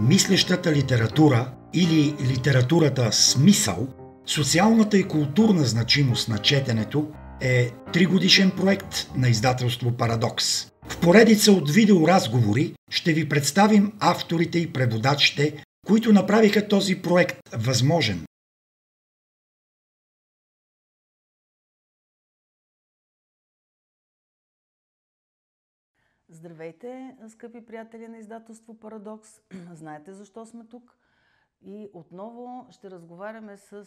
Мислещата литература или литературата смисъл, социалната и културна значимост на четенето е тригодишен проект на издателство Парадокс. В поредица от видеоразговори ще ви представим авторите и преводачите, които направиха този проект възможен. Здравейте, скъпи приятели на издателство Парадокс! Знаете защо сме тук? И отново ще разговаряме с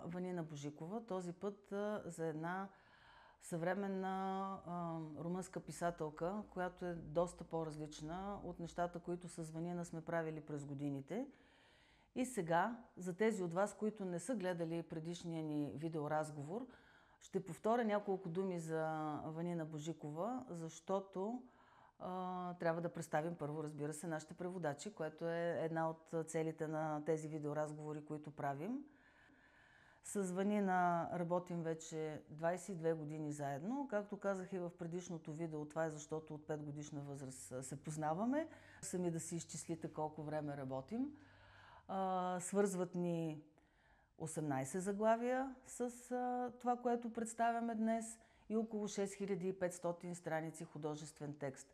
Ванина Божикова, този път за една съвременна румънска писателка, която е доста по-различна от нещата, които с Ванина сме правили през годините. И сега, за тези от вас, които не са гледали предишния ни видеоразговор, ще повторя няколко думи за Ванина Божикова, защото трябва да представим първо, разбира се, нашите преводачи, което е една от целите на тези видеоразговори, които правим. С Ванина работим вече 22 години заедно. Както казах и в предишното видео, това е защото от 5 годишна възраст се познаваме. Сами да си изчислите колко време работим. Свързват ни 18 заглавия с това, което представяме днес и около 6500 страници художествен текст.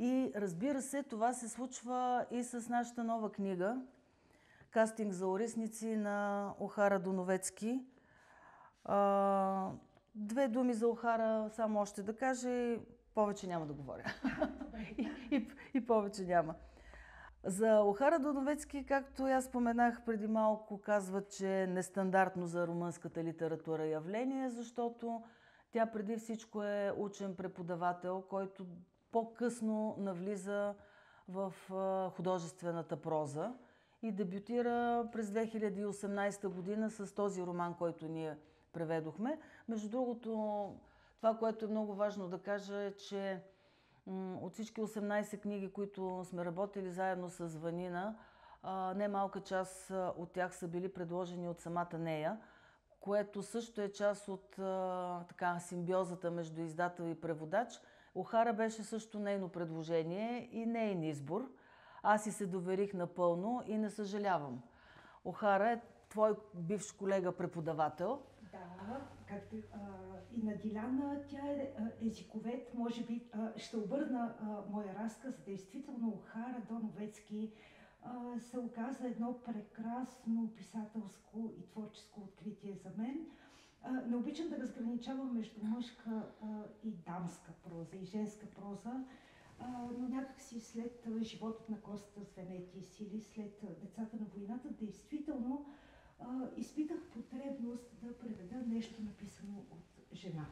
И разбира се, това се случва и с нашата нова книга "Кастинг за орисници" на Охара Доновецки. Две думи за Охара само още да кажа и повече няма да говоря. и повече няма. За Охара Доновецки, както аз споменах преди малко, казват, че е нестандартно за румънската литература явление, защото тя преди всичко е учен преподавател, който по-късно навлиза в художествената проза и дебютира през 2018 година с този роман, който ние преведохме. Между другото, това, което е много важно да кажа, е, че от всички 18 книги, които сме работили заедно с Ванина, немалка част от тях са били предложени от самата нея, което също е част от симбиозата между издател и преводач. Охара беше също нейно предложение и нейн избор. Аз и се доверих напълно и не съжалявам. Охара е твой бивш колега-преподавател. Да, както и на Диляна, тя е езиковед. Може би ще обърна моя разказ. Действително Охара Доновецки се оказа едно прекрасно писателско и творческо откритие за мен. Не обичам да разграничавам между мъжка и дамска проза и женска проза, но някакси след животът на Коста Звенетис или след Децата на войната, действително изпитах потребност да преведа нещо написано от жена.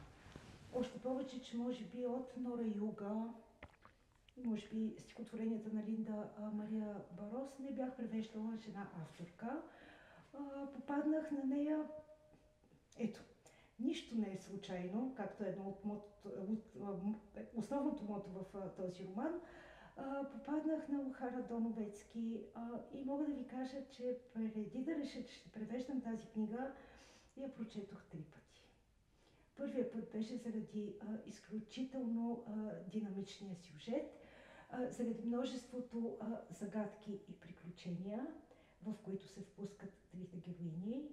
Още повече, че може би от Нора Юга, може би стихотворенията на Линда Мария Барос не бях превеждала жена авторка. Попаднах на нея. Ето, нищо не е случайно, както е едно от основното мото в този роман. Попаднах на Охара Доновецки и мога да ви кажа, че преди да реша, че ще превеждам тази книга, я прочетох 3 пъти. Първият път беше заради изключително динамичния сюжет, заради множеството загадки и приключения, в които се впускат трите героини.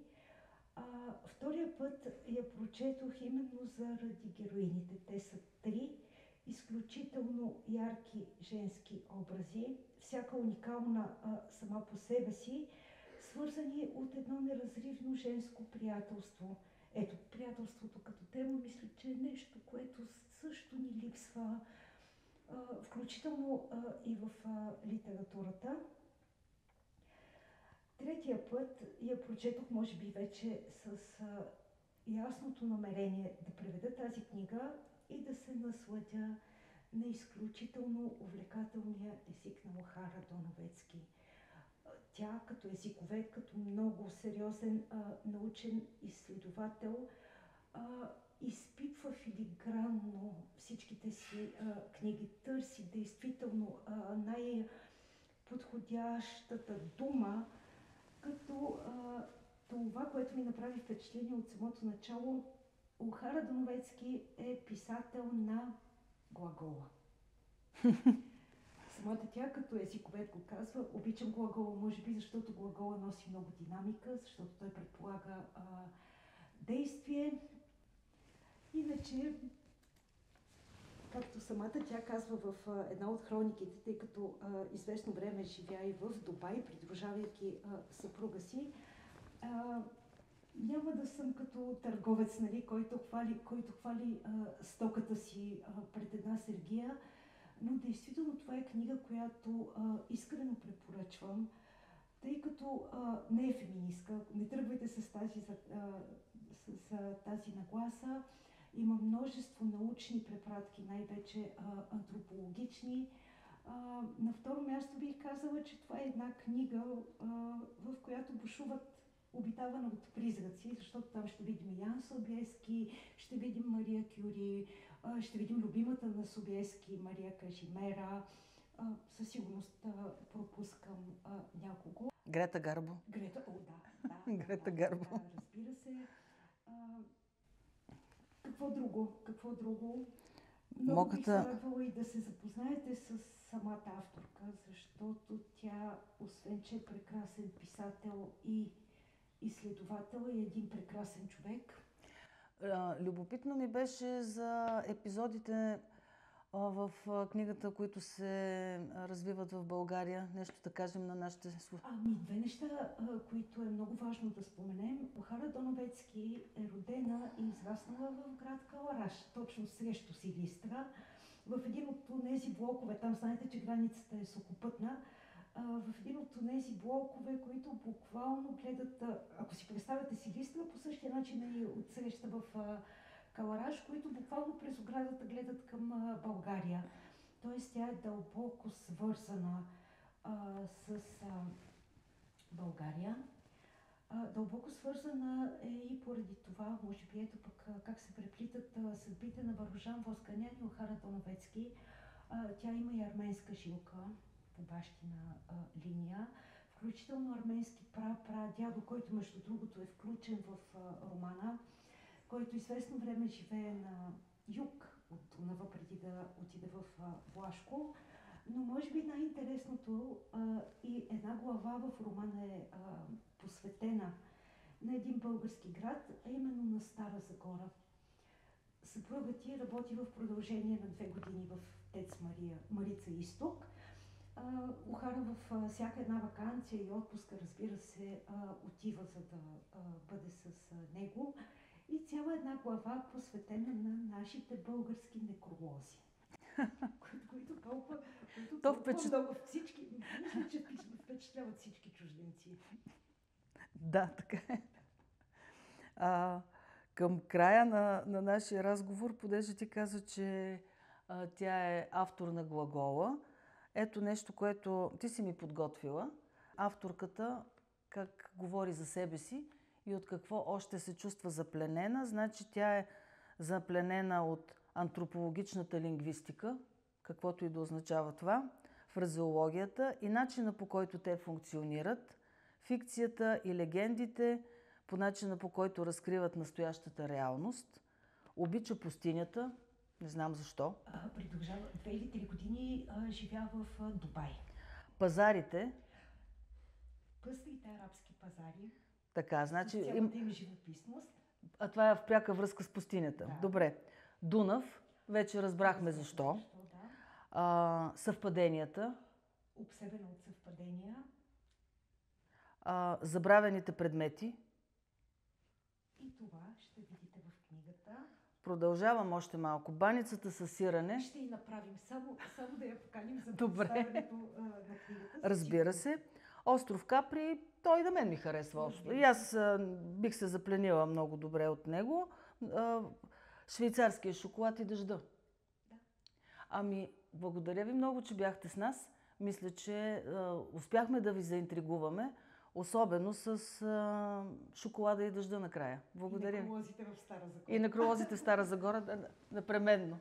Втория път я прочетох именно заради героините. Те са 3 изключително ярки женски образи, всяка уникална сама по себе си, свързани от едно неразривно женско приятелство. Ето, приятелството като тема, мисля, че е нещо, което също ни липсва, включително и в литературата. Третия път я прочетох, може би вече с ясното намерение да преведа тази книга и да се насладя на изключително увлекателния език на Охара Доновецки. Тя като езиковед, като много сериозен научен изследовател, изпипва филигранно всичките си книги, търси действително най-подходящата дума, като това, което ми направи впечатление от самото начало, Охара Доновецки е писател на глагола. самата тя като езиковед го казва. Обичам глагола, може би, защото глагола носи много динамика, защото той предполага действие. Иначе, както самата тя казва в една от хрониките, тъй като известно време живя и в Дубай, придружавайки съпруга си, няма да съм като търговец, нали, който хвали стоката си пред една сергия, но действително това е книга, която искрено препоръчвам, тъй като не е феминистка. Не тръгвайте с тази нагласа. Има множество научни препратки, най-вече антропологични. На второ място бих казала, че това е една книга, в която бушуват обитавана от призраци, защото там ще видим Ян Собески, ще видим Мария Кюри, ще видим любимата на Собески, Мария Кажимера. Със сигурност пропускам някого. Грета Гарбо. Грета Гарбо. Да, разбира се. Какво друго? Много бих се радвала и да се запознаете с самата авторка, защото тя, освен че е прекрасен писател и изследовател, е един прекрасен човек. Любопитно ми беше за епизодите в книгата, които се развиват в България. Нещо да кажем на нашите слушатели. Две неща, които е много важно да споменем. Охара Доновецки е родена и израснала в град Калараш, точно срещу Силистра. В един от тези блокове, там знаете, че границата е сухопътна, в един от тези блокове, които буквално гледат, ако си представяте Силистра, по същия начин и отсреща в Калараш, които буквално през оградата гледат към България. Тоест тя е дълбоко свързана с България. Дълбоко свързана е и поради това, може би ето пък как се преплитат съдбите на Върхожан Восканян и Охара Доновецки. Тя има и арменска жилка по бащина линия, включително арменски прадядо, който между другото е включен в романа, който известно време живее на юг от Дунава, преди да отиде в Влашко. Но може би най-интересното и една глава в романа е посветена на един български град, а именно на Стара Загора. Съпругът ти работи в продължение на 2 години в ТЕЦ Марица Изток. Охара във всяка една ваканция и отпуска, разбира се, отива, за да бъде с него. И цяла една глава посветена на нашите български некролози. които толкова много всички, мисля, че впечатляват всички чужденци. Да, така е. Към края на нашия разговор, понеже ти каза, че тя е автор на глагола, ето нещо, което ти си ми подготвила. Авторката как говори за себе си и от какво още се чувства запленена. Значи тя е запленена от антропологичната лингвистика, каквото и да означава това, фразеологията и начина, по който те функционират, фикцията и легендите, по начина, по който разкриват настоящата реалност. Обича пустинята, не знам защо. Продължава 2 или 3 години живя в Дубай. Пазарите. Пъстрите арабски пазари. Така, значи... Цялата им живописност. А това е в пряка връзка с пустинята. Да. Добре. Дунав, вече разбрахме защо. Да. Съвпаденията. Обсебена от съвпадения. Забравените предмети. И това ще видите в книгата. Продължавам още малко. Баницата със сирене. Ще и направим. Само да я поканим за представянето на книгата. Разбира се. Остров Капри, той на мен ми харесва. И аз бих се запленила много добре от него. Швейцарския шоколад и дъжда. Да. Благодаря ви много, че бяхте с нас. Мисля, че успяхме да ви заинтригуваме. Особено с шоколада и дъжда накрая. Благодаря. И некролозите в Стара Загора. И некролозите в Стара Загора, непременно.